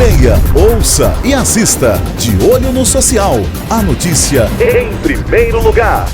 Leia, ouça e assista De Olho no Social. A notícia em primeiro lugar.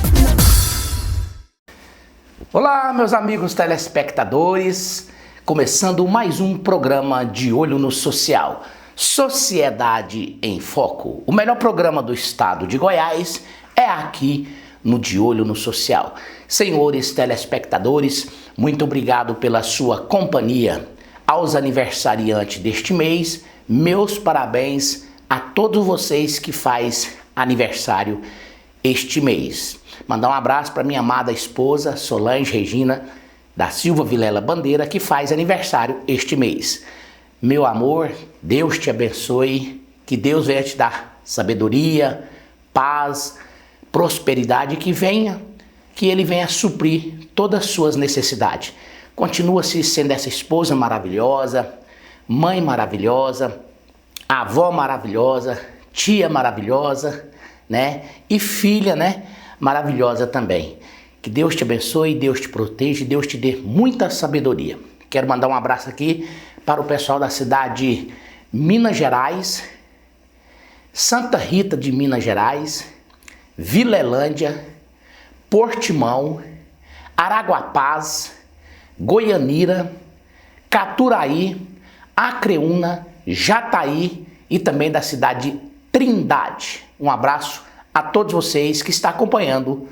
Olá, meus amigos telespectadores. Começando mais um programa De Olho no Social. Sociedade em Foco. O melhor programa do estado de Goiás é aqui no De Olho no Social. Senhores telespectadores, muito obrigado pela sua companhia. Aos aniversariantes deste mês, meus parabéns a todos vocês que faz aniversário este mês. Mandar um abraço para minha amada esposa Solange Regina da Silva Vilela Bandeira, que faz aniversário este mês. Meu amor, Deus te abençoe, que Deus venha te dar sabedoria, paz, prosperidade, que Ele venha suprir todas as suas necessidades. Continua-se sendo essa esposa maravilhosa, mãe maravilhosa, avó maravilhosa, tia maravilhosa, né? E filha, né? Maravilhosa também. Que Deus te abençoe, Deus te proteja, Deus te dê muita sabedoria. Quero mandar um abraço aqui para o pessoal da cidade de Minas Gerais, Santa Rita de Minas Gerais, Vilelândia, Portimão, Araguapaz, Goianira, Caturaí, Acreúna, Jataí e também da cidade de Trindade. Um abraço a todos vocês que estão acompanhando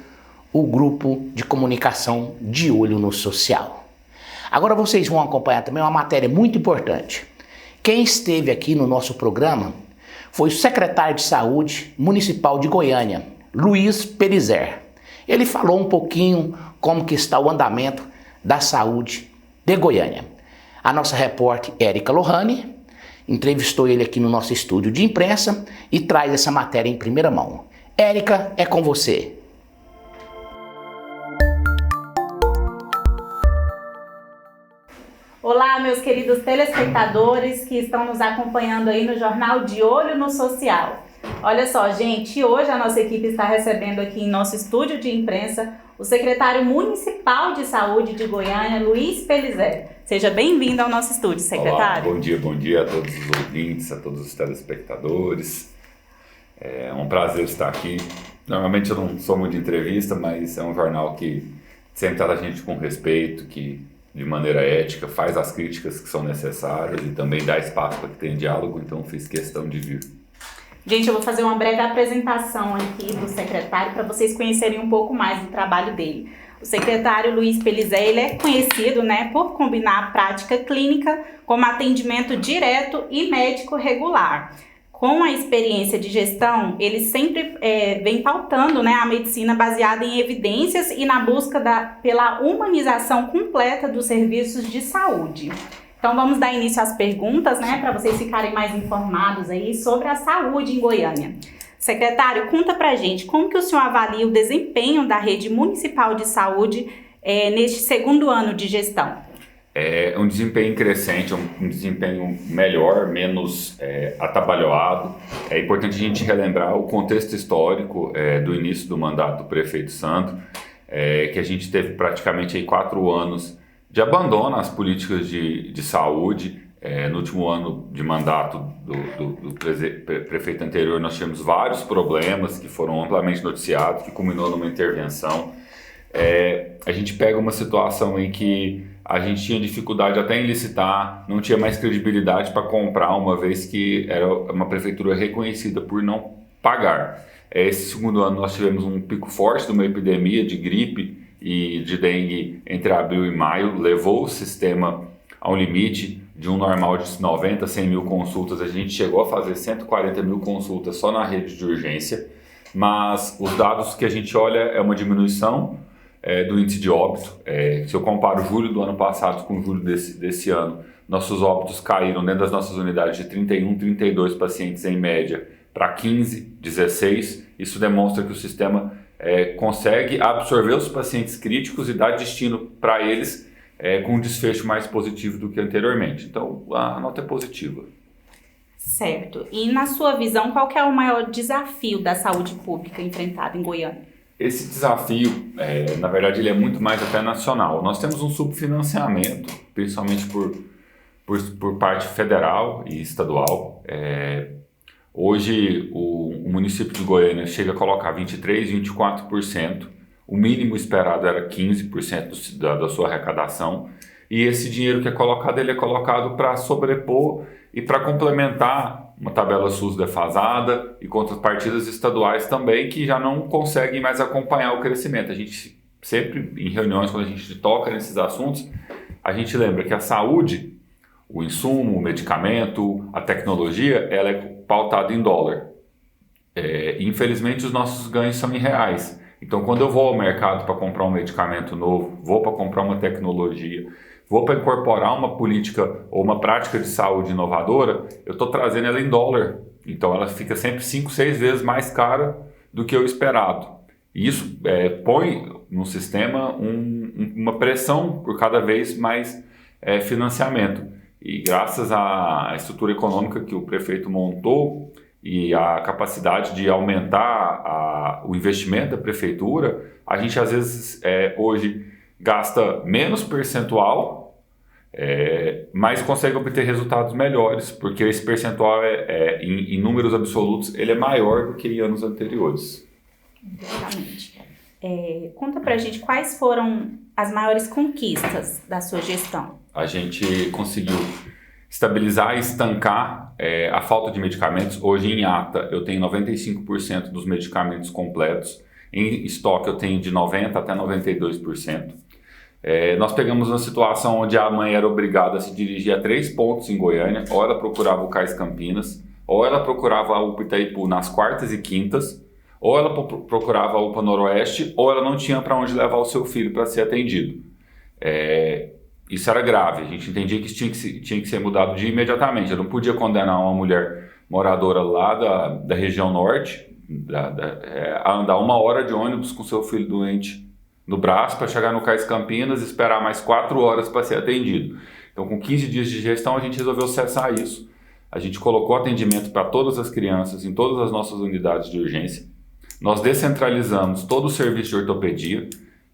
o grupo de comunicação De Olho no Social. Agora vocês vão acompanhar também uma matéria muito importante. Quem esteve aqui no nosso programa foi o secretário de Saúde Municipal de Goiânia, Luiz Pelizer. Ele falou um pouquinho como que está o andamento da saúde de Goiânia. A nossa repórter Érica Lohane entrevistou ele aqui no nosso estúdio de imprensa e traz essa matéria em primeira mão. Érica, é com você. Olá, meus queridos telespectadores que estão nos acompanhando aí no jornal De Olho no Social. Olha só, gente, hoje a nossa equipe está recebendo aqui em nosso estúdio de imprensa o secretário municipal de saúde de Goiânia, Luiz Pelizer. Seja bem-vindo ao nosso estúdio, secretário. Olá, bom dia a todos os ouvintes, a todos os telespectadores. É um prazer estar aqui. Normalmente eu não sou muito de entrevista, mas é um jornal que sempre trata a gente com respeito, que de maneira ética faz as críticas que são necessárias e também dá espaço para que tenha diálogo, então fiz questão de vir. Gente, eu vou fazer uma breve apresentação aqui do secretário para vocês conhecerem um pouco mais do trabalho dele. O secretário Luiz Pelizer, ele é conhecido, por combinar a prática clínica como atendimento direto e médico regular. Com a experiência de gestão, ele sempre vem pautando, a medicina baseada em evidências e na busca pela humanização completa dos serviços de saúde. Então vamos dar início às perguntas, para vocês ficarem mais informados aí sobre a saúde em Goiânia. Secretário, conta pra gente como que o senhor avalia o desempenho da rede municipal de saúde neste segundo ano de gestão? É um desempenho crescente, um desempenho melhor, menos atabalhoado. É importante a gente relembrar o contexto histórico do início do mandato do prefeito Sandro, que a gente teve praticamente 4 anos de abandono às políticas de saúde. No último ano de mandato do prefeito anterior, nós tivemos vários problemas que foram amplamente noticiados, que culminou numa intervenção. A gente pega uma situação em que a gente tinha dificuldade até em licitar, não tinha mais credibilidade para comprar, uma vez que era uma prefeitura reconhecida por não pagar. Esse segundo ano nós tivemos um pico forte de uma epidemia de gripe e de dengue entre abril e maio, levou o sistema a um limite de um normal de 90, 100 mil consultas. A gente chegou a fazer 140 mil consultas só na rede de urgência, mas os dados que a gente olha é uma diminuição do índice de óbito. Se eu comparo julho do ano passado com julho desse ano, nossos óbitos caíram dentro das nossas unidades de 31, 32 pacientes em média para 15, 16. Isso demonstra que o sistema consegue absorver os pacientes críticos e dar destino para eles com um desfecho mais positivo do que anteriormente. Então, a nota é positiva. Certo. E na sua visão, qual que é o maior desafio da saúde pública enfrentado em Goiânia? Esse desafio, na verdade, ele é muito mais até nacional. Nós temos um subfinanciamento, principalmente por parte federal e estadual. Hoje, o município de Goiânia chega a colocar 23%, 24%. O mínimo esperado era 15% da sua arrecadação. E esse dinheiro que é colocado, ele é colocado para sobrepor e para complementar uma tabela SUS defasada e contrapartidas estaduais também que já não conseguem mais acompanhar o crescimento. A gente sempre, em reuniões, quando a gente toca nesses assuntos, a gente lembra que a saúde, o insumo, o medicamento, a tecnologia, ela é pautada em dólar. Infelizmente, os nossos ganhos são em reais. Então, quando eu vou ao mercado para comprar um medicamento novo, vou para comprar uma tecnologia, vou para incorporar uma política ou uma prática de saúde inovadora, eu estou trazendo ela em dólar. Então, ela fica sempre 5, 6 vezes mais cara do que o esperado. E isso põe no sistema uma pressão por cada vez mais financiamento. E graças à estrutura econômica que o prefeito montou e a capacidade de aumentar o investimento da prefeitura, a gente às vezes hoje gasta menos percentual, mas consegue obter resultados melhores, porque esse percentual em números absolutos ele é maior do que em anos anteriores. Exatamente. Conta pra gente quais foram as maiores conquistas da sua gestão. A gente conseguiu estabilizar e estancar a falta de medicamentos. Hoje em ata eu tenho 95% dos medicamentos completos. Em estoque eu tenho de 90% até 92%. Nós pegamos uma situação onde a mãe era obrigada a se dirigir a 3 pontos em Goiânia. Ou ela procurava o Cais Campinas, ou ela procurava a UPA Itaipu nas quartas e quintas, ou ela procurava a UPA Noroeste, ou ela não tinha para onde levar o seu filho para ser atendido. Isso era grave, a gente entendia que isso tinha que ser mudado de imediatamente. Eu não podia condenar uma mulher moradora lá da região norte a andar 1 hora de ônibus com seu filho doente no braço para chegar no Cais Campinas e esperar mais 4 horas para ser atendido. Então, com 15 dias de gestão, a gente resolveu cessar isso. A gente colocou atendimento para todas as crianças em todas as nossas unidades de urgência. Nós descentralizamos todo o serviço de ortopedia,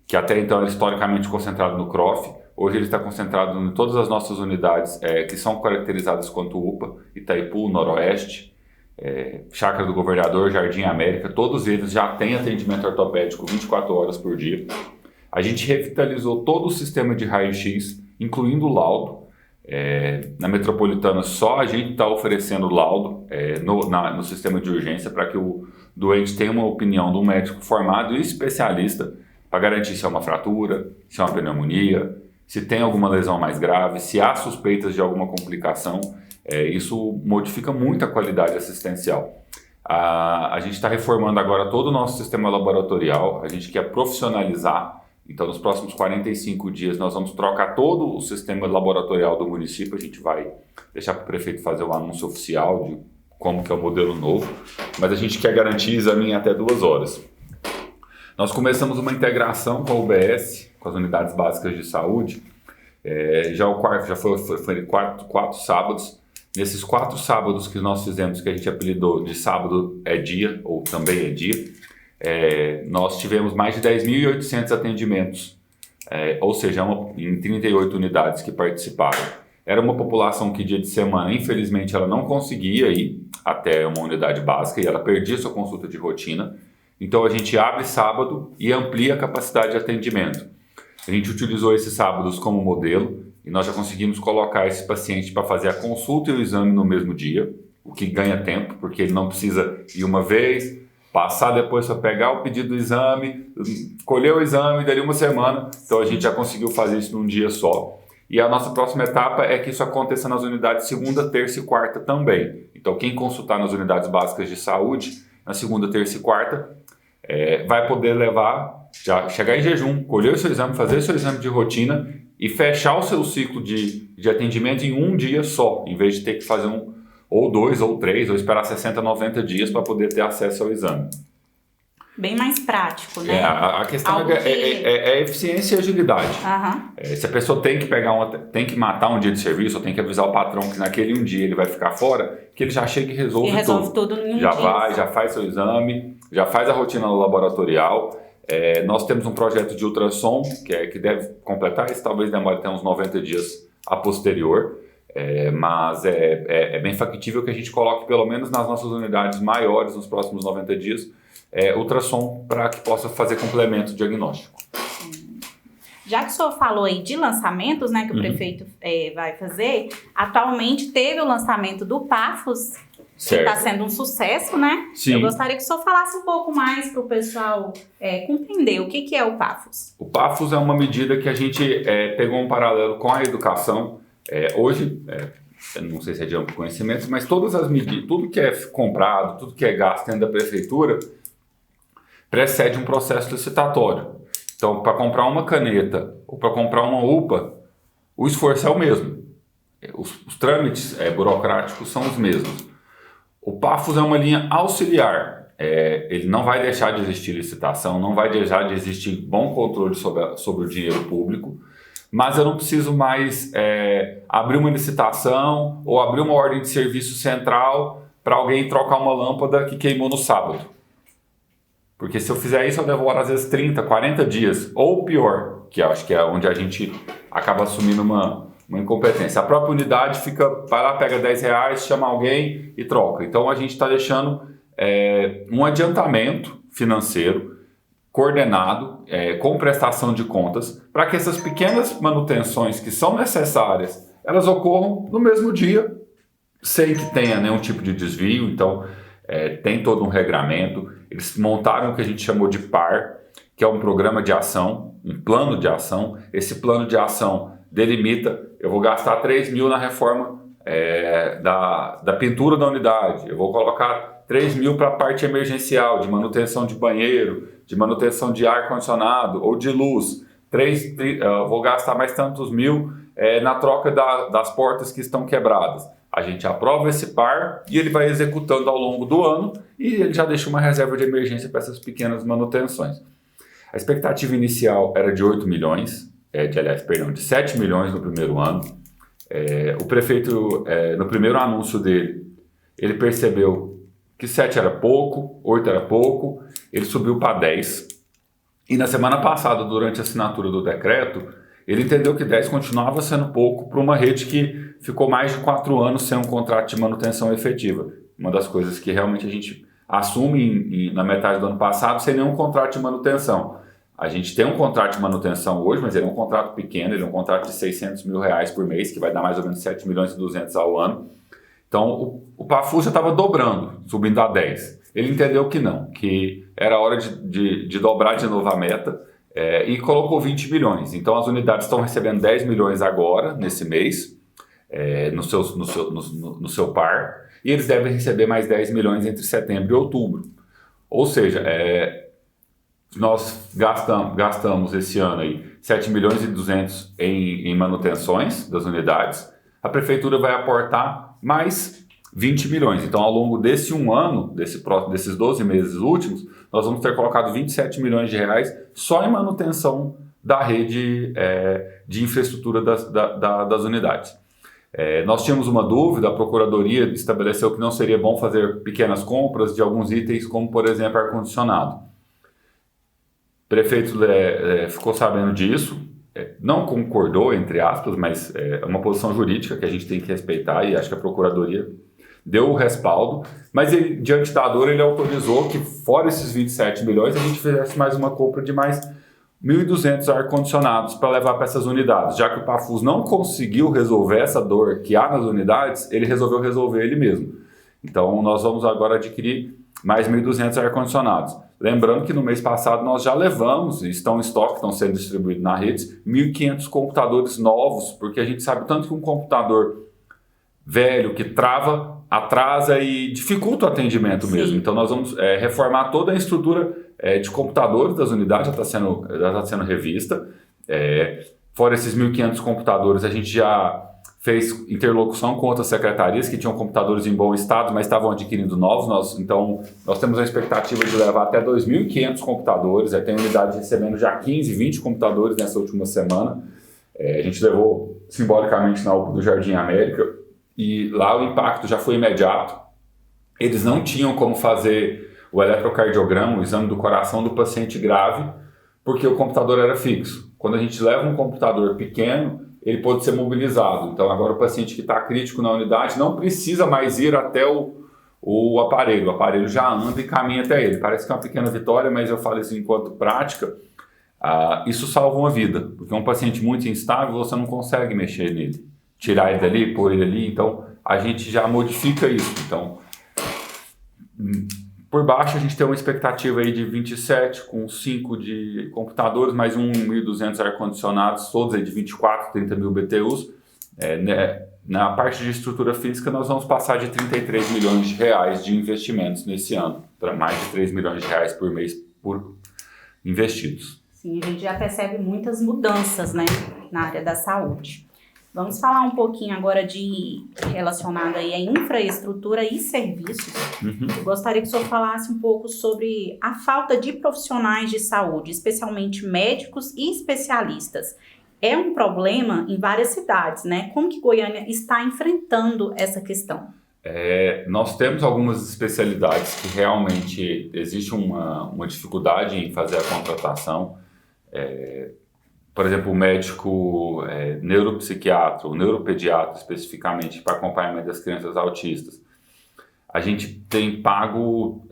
que até então era historicamente concentrado no CROF. Hoje ele está concentrado em todas as nossas unidades que são caracterizadas quanto UPA, Itaipu, Noroeste, Chácara do Governador, Jardim América. Todos eles já têm atendimento ortopédico 24 horas por dia. A gente revitalizou todo o sistema de raio-x, incluindo o laudo. Na metropolitana só a gente está oferecendo laudo no sistema de urgência para que o doente tenha uma opinião de um médico formado e especialista para garantir se é uma fratura, se é uma pneumonia, se tem alguma lesão mais grave, se há suspeitas de alguma complicação. Isso modifica muito a qualidade assistencial. A gente está reformando agora todo o nosso sistema laboratorial, a gente quer profissionalizar. Então, nos próximos 45 dias, nós vamos trocar todo o sistema laboratorial do município. A gente vai deixar para o prefeito fazer o anúncio oficial de como que é o modelo novo. Mas a gente quer garantir exame em até 2 horas. Nós começamos uma integração com a UBS, com as unidades básicas de saúde. Já foi 4 sábados. Nesses 4 sábados que nós fizemos, que a gente apelidou de sábado é dia, ou também é dia, nós tivemos mais de 10.800 atendimentos, ou seja, em 38 unidades que participaram. Era uma população que dia de semana, infelizmente, ela não conseguia ir até uma unidade básica e ela perdia sua consulta de rotina. Então a gente abre sábado e amplia a capacidade de atendimento. A gente utilizou esses sábados como modelo e nós já conseguimos colocar esse paciente para fazer a consulta e o exame no mesmo dia, o que ganha tempo, porque ele não precisa ir uma vez, passar depois para pegar o pedido do exame, colher o exame, dali 1 semana. Então a gente já conseguiu fazer isso num dia só. E a nossa próxima etapa é que isso aconteça nas unidades segunda, terça e quarta também. Então quem consultar nas unidades básicas de saúde, na segunda, terça e quarta, vai poder já chegar em jejum, colher o seu exame, fazer o seu exame de rotina e fechar o seu ciclo de atendimento em um dia só, em vez de ter que fazer ou 2 ou 3, ou esperar 60, 90 dias para poder ter acesso ao exame. Bem mais prático, né? A questão é eficiência e agilidade. Uhum. Se a pessoa tem que matar um dia de serviço, ou tem que avisar o patrão que naquele um dia ele vai ficar fora, que ele já chega e resolve tudo em um já dia. Já faz seu exame, já faz a rotina laboratorial. Nós temos um projeto de ultrassom que deve completar isso, talvez demore até uns 90 dias a posterior. Mas é bem factível que a gente coloque, pelo menos nas nossas unidades maiores, nos próximos 90 dias, ultrassom para que possa fazer complemento diagnóstico. Já que o senhor falou aí de lançamentos, né, que o prefeito vai fazer, atualmente teve o lançamento do Pafos, que está sendo um sucesso, né? Sim. Eu gostaria que o senhor falasse um pouco mais para o pessoal compreender o que é o Pafos. O Pafos é uma medida que a gente pegou um paralelo com a educação. Hoje, eu não sei se é de amplo conhecimento, mas todas as medidas, tudo que é comprado, tudo que é gasto dentro da prefeitura, precede um processo licitatório. Então, para comprar uma caneta ou para comprar uma UPA, o esforço é o mesmo. Os trâmites burocráticos são os mesmos. O Pafos é uma linha auxiliar. Ele não vai deixar de existir licitação, não vai deixar de existir bom controle sobre o dinheiro público, mas eu não preciso mais abrir uma licitação ou abrir uma ordem de serviço central para alguém trocar uma lâmpada que queimou no sábado. Porque se eu fizer isso, eu demoro às vezes 30, 40 dias, ou pior, que eu acho que é onde a gente acaba assumindo uma incompetência. A própria unidade vai lá, pega R$10, chama alguém e troca. Então a gente está deixando um adiantamento financeiro coordenado, com prestação de contas, para que essas pequenas manutenções que são necessárias, elas ocorram no mesmo dia, sem que tenha nenhum tipo de desvio. Então tem todo um regramento. Eles montaram o que a gente chamou de PAR, que é um programa de ação, um plano de ação. Esse plano de ação delimita: eu vou gastar 3 mil na reforma da pintura da unidade, eu vou colocar 3 mil para a parte emergencial, de manutenção de banheiro, de manutenção de ar-condicionado ou de luz, vou gastar mais tantos mil na troca das portas que estão quebradas. A gente aprova esse PAR e ele vai executando ao longo do ano, e ele já deixa uma reserva de emergência para essas pequenas manutenções. A expectativa inicial era de 8 milhões, de 7 milhões no primeiro ano. O prefeito, no primeiro anúncio dele, ele percebeu que 7 era pouco, 8 era pouco, ele subiu para 10. E na semana passada, durante a assinatura do decreto, ele entendeu que 10 continuava sendo pouco para uma rede que ficou mais de 4 anos sem um contrato de manutenção efetiva. Uma das coisas que realmente a gente assume na metade do ano passado sem nenhum contrato de manutenção. A gente tem um contrato de manutenção hoje, mas ele é um contrato pequeno, ele é um contrato de R$600 mil por mês, que vai dar mais ou menos 7 milhões e 200 ao ano. Então, o Pafus já estava dobrando, subindo a 10. Ele entendeu que não, que era hora de dobrar de novo a meta, e colocou 20 milhões. Então, as unidades estão recebendo 10 milhões agora, nesse mês, no seu par, e eles devem receber mais 10 milhões entre setembro e outubro. Ou seja, nós gastamos esse ano aí 7 milhões e 200 em manutenções das unidades. A prefeitura vai aportar mais 20 milhões. Então, ao longo desse um ano, desses 12 meses últimos, nós vamos ter colocado 27 milhões de reais só em manutenção da rede de infraestrutura das unidades. Nós tínhamos uma dúvida, a Procuradoria estabeleceu que não seria bom fazer pequenas compras de alguns itens, como, por exemplo, ar-condicionado. O prefeito ficou sabendo disso, não concordou, entre aspas, mas é uma posição jurídica que a gente tem que respeitar, e acho que a Procuradoria deu o respaldo, mas ele, diante da dor, ele autorizou que, fora esses 27 milhões, a gente fizesse mais uma compra de mais 1.200 ar-condicionados para levar para essas unidades. Já que o Pafus não conseguiu resolver essa dor que há nas unidades, ele resolveu resolver ele mesmo. Então, nós vamos agora adquirir mais 1.200 ar-condicionados. Lembrando que no mês passado nós já levamos, estão em estoque, estão sendo distribuídos na rede, 1.500 computadores novos, porque a gente sabe tanto que um computador velho que trava, atrasa e dificulta o atendimento mesmo. Então nós vamos reformar toda a estrutura de computadores das unidades, já está sendo revista. Fora esses 1.500 computadores, a gente já fez interlocução com outras secretarias que tinham computadores em bom estado, mas estavam adquirindo novos. Então, nós temos a expectativa de levar até 2.500 computadores. Tem unidade recebendo já 15, 20 computadores nessa última semana. A gente levou simbolicamente na UPA do Jardim América, e lá o impacto já foi imediato. Eles não tinham como fazer o eletrocardiograma, o exame do coração do paciente grave, porque o computador era fixo. Quando a gente leva um computador pequeno, ele pode ser mobilizado. Então agora o paciente que está crítico na unidade não precisa mais ir até o aparelho já anda e caminha até ele. Parece que é uma pequena vitória, mas eu falo isso enquanto prática, isso salva uma vida, porque um paciente muito instável você não consegue mexer nele, tirar ele dali, pôr ele ali, então a gente já modifica isso. Então, por baixo a gente tem uma expectativa aí de 27 com 5 de computadores, mais 1.200 ar-condicionados, todos aí de 24, 30 mil BTUs. Na parte de estrutura física nós vamos passar de 33 milhões de reais de investimentos nesse ano, para mais de 3 milhões de reais por mês por investidos. Sim, a gente já percebe muitas mudanças, né, na área da saúde. Vamos falar um pouquinho agora relacionado aí à infraestrutura e serviços. Eu gostaria que o senhor falasse um pouco sobre a falta de profissionais de saúde, especialmente médicos e especialistas. É um problema em várias cidades, né? Como que Goiânia está enfrentando essa questão? Nós temos algumas especialidades que realmente existe uma dificuldade em fazer a contratação. Por exemplo, o médico neuropsiquiatra, o neuropediatra especificamente, para acompanhamento das crianças autistas. A gente tem pago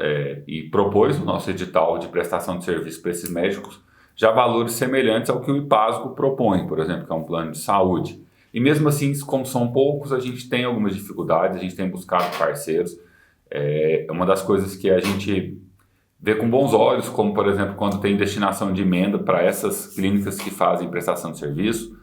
e propôs no nosso edital de prestação de serviço para esses médicos já valores semelhantes ao que o IPASGO propõe, por exemplo, que é um plano de saúde. E mesmo assim, como são poucos, a gente tem algumas dificuldades, a gente tem buscado parceiros. Uma das coisas que a gente vê com bons olhos, como por exemplo, quando tem destinação de emenda para essas clínicas que fazem prestação de serviço,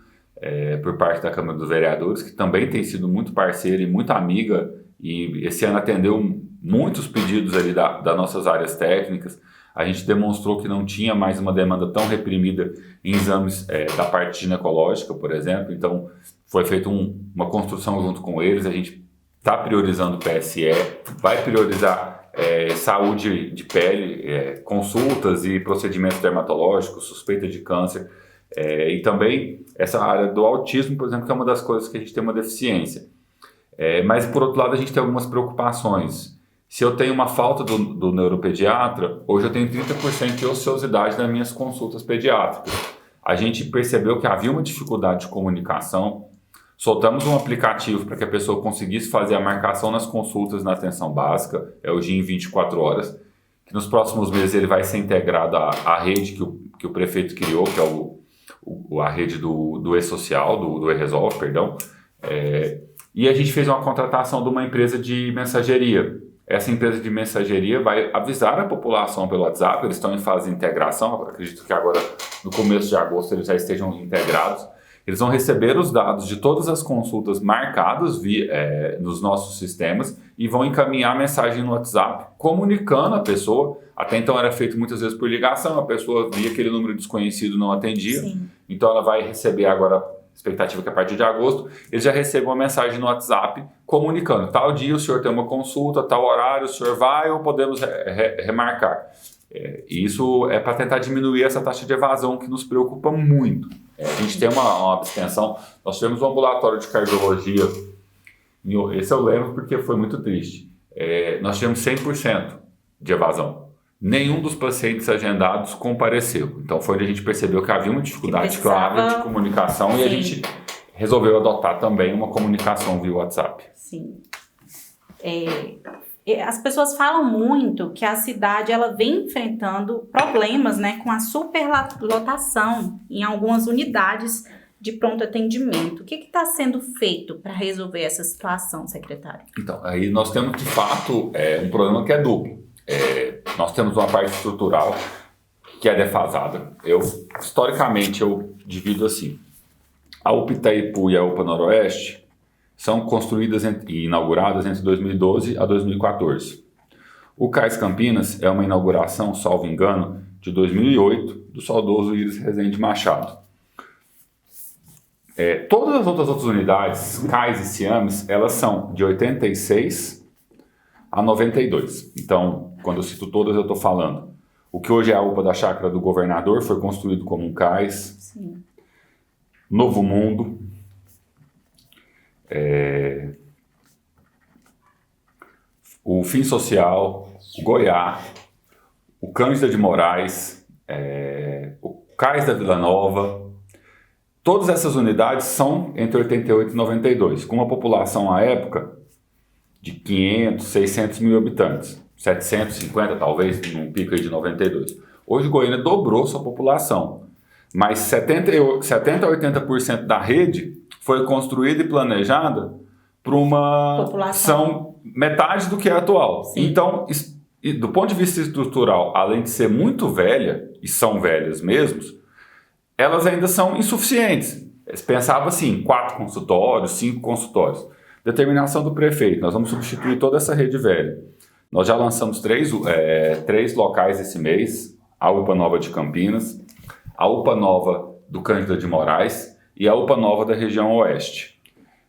por parte da Câmara dos Vereadores, que também tem sido muito parceira e muito amiga, e esse ano atendeu muitos pedidos ali das nossas áreas técnicas. A gente demonstrou que não tinha mais uma demanda tão reprimida em exames da parte ginecológica, por exemplo. Então, foi feita uma construção junto com eles. A gente está priorizando o PSE, vai priorizar saúde de pele, consultas e procedimentos dermatológicos, suspeita de câncer. E também essa área do autismo, por exemplo, que é uma das coisas que a gente tem uma deficiência. Mas, por outro lado, a gente tem algumas preocupações. Se eu tenho uma falta do neuropediatra, hoje eu tenho 30% de ociosidade nas minhas consultas pediátricas. A gente percebeu que havia uma dificuldade de comunicação, soltamos um aplicativo para que a pessoa conseguisse fazer a marcação nas consultas na atenção básica, é o GIM 24 horas, que nos próximos meses ele vai ser integrado à rede que o prefeito criou, que é a rede do E-Social, do E-Resolve, perdão. E a gente fez uma contratação de uma empresa de mensageria. Essa empresa de mensageria vai avisar a população pelo WhatsApp, eles estão em fase de integração, acredito que agora no começo de agosto eles já estejam integrados. Eles vão receber os dados de todas as consultas marcadas nos nossos sistemas e vão encaminhar a mensagem no WhatsApp, comunicando a pessoa. Até então era feito muitas vezes por ligação, a pessoa via aquele número desconhecido, não atendia. Sim. Então ela vai receber agora, expectativa que a partir de agosto, eles já recebam uma mensagem no WhatsApp comunicando, tal dia o senhor tem uma consulta, tal horário o senhor vai ou podemos remarcar. Isso é para tentar diminuir essa taxa de evasão que nos preocupa muito. A gente tem uma abstenção, nós tivemos um ambulatório de cardiologia, esse eu lembro porque foi muito triste, nós tivemos 100% de evasão. Nenhum dos pacientes agendados compareceu. Então foi onde a gente percebeu que havia uma dificuldade clara de comunicação. Sim. E a gente resolveu adotar também uma comunicação via WhatsApp. Sim. As pessoas falam muito que a cidade ela vem enfrentando problemas, né, com a superlotação em algumas unidades de pronto atendimento. O que está sendo feito para resolver essa situação, secretário? Então, aí nós temos de fato um problema que é duplo. Nós temos uma parte estrutural que é defasada. Historicamente, eu divido assim. A UPA Itaipu e a UPA Noroeste são construídas e inauguradas entre 2012 a 2014. O CAIS Campinas é uma inauguração, salvo engano, de 2008, do saudoso Iris Rezende Machado. Todas as outras unidades, CAIS e CIAMES, elas são de 86 a 92. Então, quando eu cito todas, eu estou falando. O que hoje é a UPA da Chácara do Governador foi construído como um CAIS. Sim. Novo Mundo. O Fim Social, o Goiá, o Cândida de Moraes, o CAIS da Vila Nova. Todas essas unidades são entre 88 e 92, com uma população à época de 500, 600 mil habitantes. 750 talvez, num pico aí de 92. Hoje Goiânia dobrou sua população, mas 70 a 80% da rede foi construída e planejada para uma população metade do que é atual. Sim. Então, do ponto de vista estrutural, além de ser muito velha, e são velhas mesmos, elas ainda são insuficientes. Eles pensavam assim, 4 consultórios, 5 consultórios. Determinação do prefeito, nós vamos substituir toda essa rede velha. Nós já lançamos 3 locais esse mês, a UPA Nova de Campinas, a UPA Nova do Cândido de Moraes e a UPA Nova da região Oeste.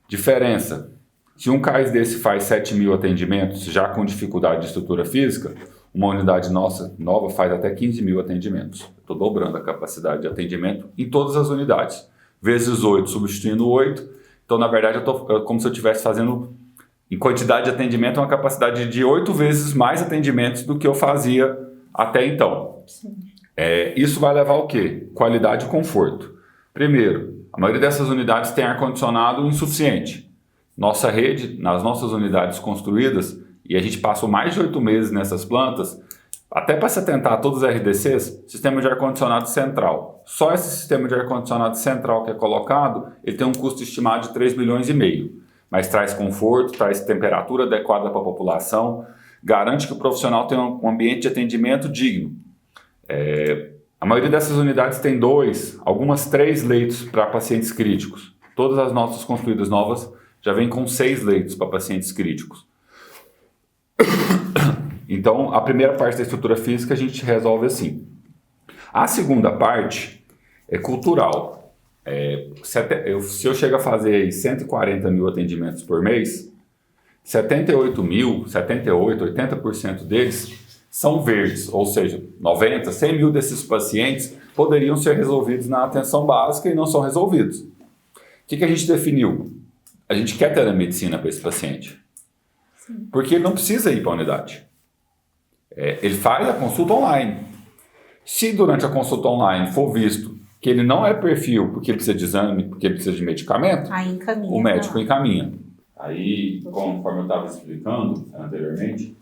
Diferença, se um CAIS desse faz 7 mil atendimentos, já com dificuldade de estrutura física, uma unidade nossa nova faz até 15 mil atendimentos. Estou dobrando a capacidade de atendimento em todas as unidades. Vezes 8, substituindo 8. Então, na verdade, como se eu estivesse fazendo, em quantidade de atendimento, uma capacidade de 8 vezes mais atendimentos do que eu fazia até então. Isso vai levar ao quê? Qualidade e conforto. Primeiro, a maioria dessas unidades tem ar-condicionado insuficiente. Nossa rede, nas nossas unidades construídas, e a gente passou mais de 8 meses nessas plantas, até para se atentar a todos os RDCs, sistema de ar-condicionado central. Só esse sistema de ar-condicionado central que é colocado, ele tem um custo estimado de 3,5 milhões, mas traz conforto, traz temperatura adequada para a população, garante que o profissional tenha um ambiente de atendimento digno. A maioria dessas unidades tem 2, algumas 3 leitos para pacientes críticos. Todas as nossas construídas novas já vêm com 6 leitos para pacientes críticos. Então, a primeira parte da estrutura física a gente resolve assim. A segunda parte é cultural. Se eu chego a fazer aí 140 mil atendimentos por mês, 78 mil, 78, 80% deles são verdes, ou seja, 90, 100 mil desses pacientes poderiam ser resolvidos na atenção básica e não são resolvidos. O que a gente definiu? A gente quer telemedicina para esse paciente. Sim. Porque ele não precisa ir para a unidade. Ele faz a consulta online. Se durante a consulta online for visto que ele não é perfil porque ele precisa de exame, porque ele precisa de medicamento, o médico encaminha. Aí, conforme eu estava explicando anteriormente,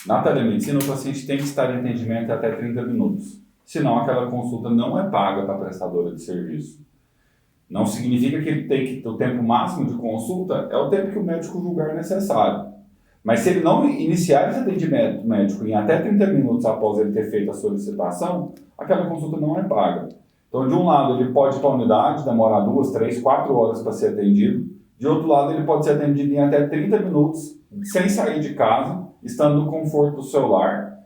na telemedicina o paciente tem que estar em atendimento até 30 minutos. Senão aquela consulta não é paga para a prestadora de serviço. Não significa que ele tem que o tempo máximo de consulta é o tempo que o médico julgar necessário. Mas se ele não iniciar esse atendimento médico em até 30 minutos após ele ter feito a solicitação, aquela consulta não é paga. Então, de um lado, ele pode ir para a unidade, demorar 2, 3, 4 horas para ser atendido. De outro lado, ele pode ser atendido em até 30 minutos, sem sair de casa, estando no conforto do celular.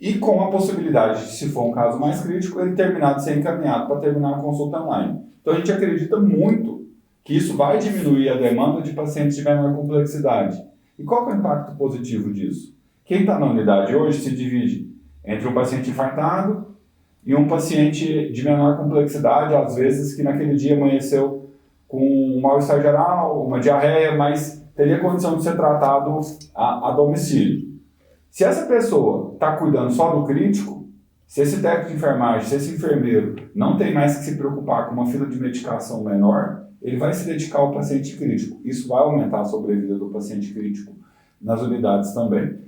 E com a possibilidade de, se for um caso mais crítico, ele terminar de ser encaminhado para terminar a consulta online. Então, a gente acredita muito que isso vai diminuir a demanda de pacientes de menor complexidade. E qual é o impacto positivo disso? Quem está na unidade hoje se divide entre um paciente infartado e um paciente de menor complexidade, às vezes que naquele dia amanheceu com um mal-estar geral, uma diarreia, mas teria condição de ser tratado a domicílio. Se essa pessoa está cuidando só do crítico, se esse técnico de enfermagem, se esse enfermeiro não tem mais que se preocupar com uma fila de medicação menor, ele vai se dedicar ao paciente crítico. Isso vai aumentar a sobrevida do paciente crítico nas unidades também.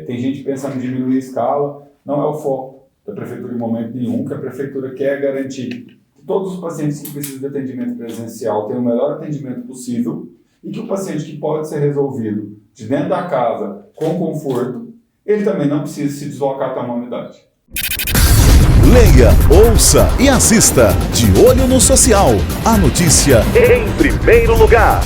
Tem gente pensando em diminuir a escala, não é o foco da prefeitura em momento nenhum, que a prefeitura quer garantir que todos os pacientes que precisam de atendimento presencial tenham o melhor atendimento possível e que o paciente que pode ser resolvido de dentro da casa com conforto, ele também não precisa se deslocar até uma unidade. Leia, ouça e assista De Olho no Social. A notícia em primeiro lugar.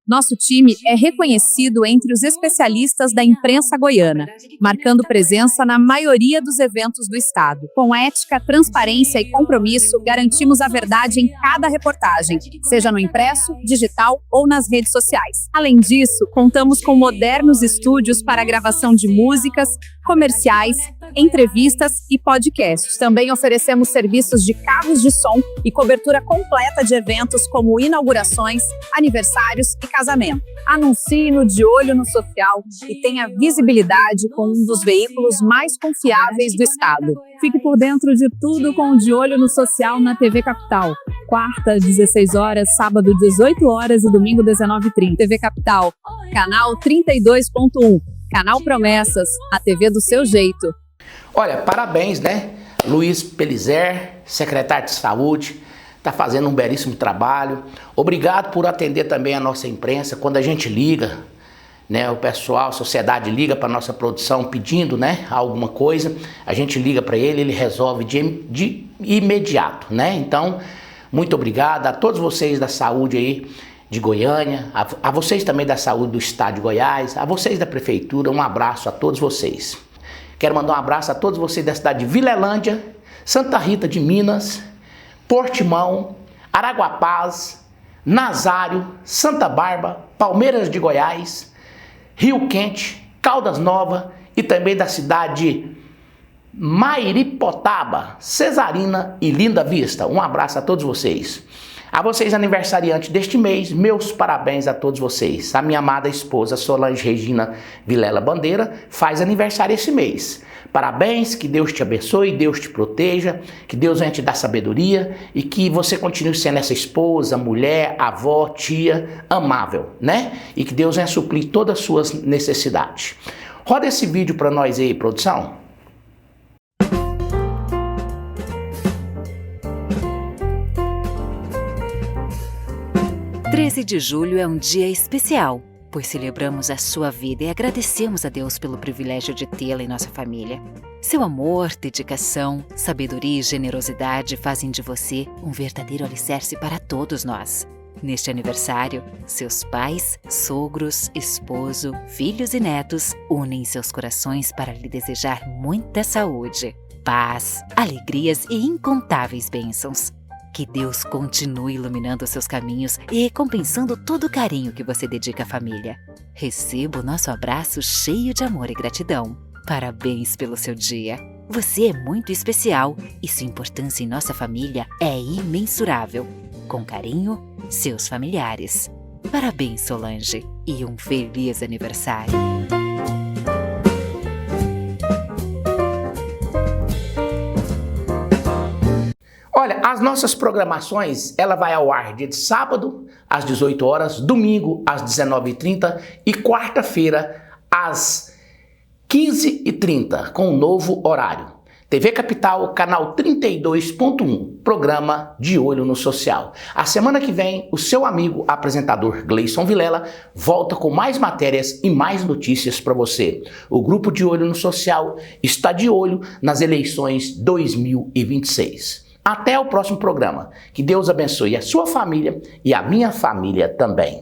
Nosso time é reconhecido entre os especialistas da imprensa goiana, marcando presença na maioria dos eventos do estado. Com ética, transparência e compromisso, garantimos a verdade em cada reportagem, seja no impresso, digital ou nas redes sociais. Além disso, contamos com modernos estúdios para a gravação de músicas, comerciais, entrevistas e podcasts. Também oferecemos serviços de carros de som e cobertura completa de eventos como inaugurações, aniversários e casamento. Anuncie no De Olho no Social e tenha visibilidade com um dos veículos mais confiáveis do estado. Fique por dentro de tudo com o De Olho no Social na TV Capital. Quarta, 16 horas, sábado, 18 horas e domingo, 19h30. TV Capital, canal 32.1. Canal Promessas, a TV do seu jeito. Olha, parabéns, né? Luiz Pelizer, secretário de Saúde, está fazendo um belíssimo trabalho. Obrigado por atender também a nossa imprensa. Quando a gente liga, né, o pessoal, a sociedade liga para a nossa produção pedindo, né, alguma coisa, a gente liga para ele resolve de imediato, né? Então, muito obrigado a todos vocês da saúde aí de Goiânia, a vocês também da saúde do estado de Goiás, a vocês da prefeitura, um abraço a todos vocês. Quero mandar um abraço a todos vocês da cidade de Vilelândia, Santa Rita de Minas, Portimão, Araguapaz, Nazário, Santa Bárbara, Palmeiras de Goiás, Rio Quente, Caldas Novas e também da cidade de Mairipotaba, Cesarina e Linda Vista. Um abraço a todos vocês. A vocês aniversariantes deste mês, meus parabéns a todos vocês. A minha amada esposa Solange Regina Vilela Bandeira faz aniversário esse mês. Parabéns, que Deus te abençoe, Deus te proteja, que Deus venha te dar sabedoria e que você continue sendo essa esposa, mulher, avó, tia, amável, né? E que Deus venha suprir todas as suas necessidades. Roda esse vídeo para nós aí, produção. 13 de julho é um dia especial, pois celebramos a sua vida e agradecemos a Deus pelo privilégio de tê-la em nossa família. Seu amor, dedicação, sabedoria e generosidade fazem de você um verdadeiro alicerce para todos nós. Neste aniversário, seus pais, sogros, esposo, filhos e netos unem seus corações para lhe desejar muita saúde, paz, alegrias e incontáveis bênçãos. Que Deus continue iluminando seus caminhos e recompensando todo o carinho que você dedica à família. Receba o nosso abraço cheio de amor e gratidão. Parabéns pelo seu dia. Você é muito especial e sua importância em nossa família é imensurável. Com carinho, seus familiares. Parabéns, Solange, e um feliz aniversário. Olha, as nossas programações, ela vai ao ar dia de sábado, às 18 horas, domingo, às 19h30 e quarta-feira, às 15h30, com um novo horário. TV Capital, canal 32.1, programa De Olho no Social. A semana que vem, o seu amigo apresentador Gleison Vilela volta com mais matérias e mais notícias para você. O Grupo De Olho no Social está de olho nas eleições 2026. Até o próximo programa. Que Deus abençoe a sua família e a minha família também.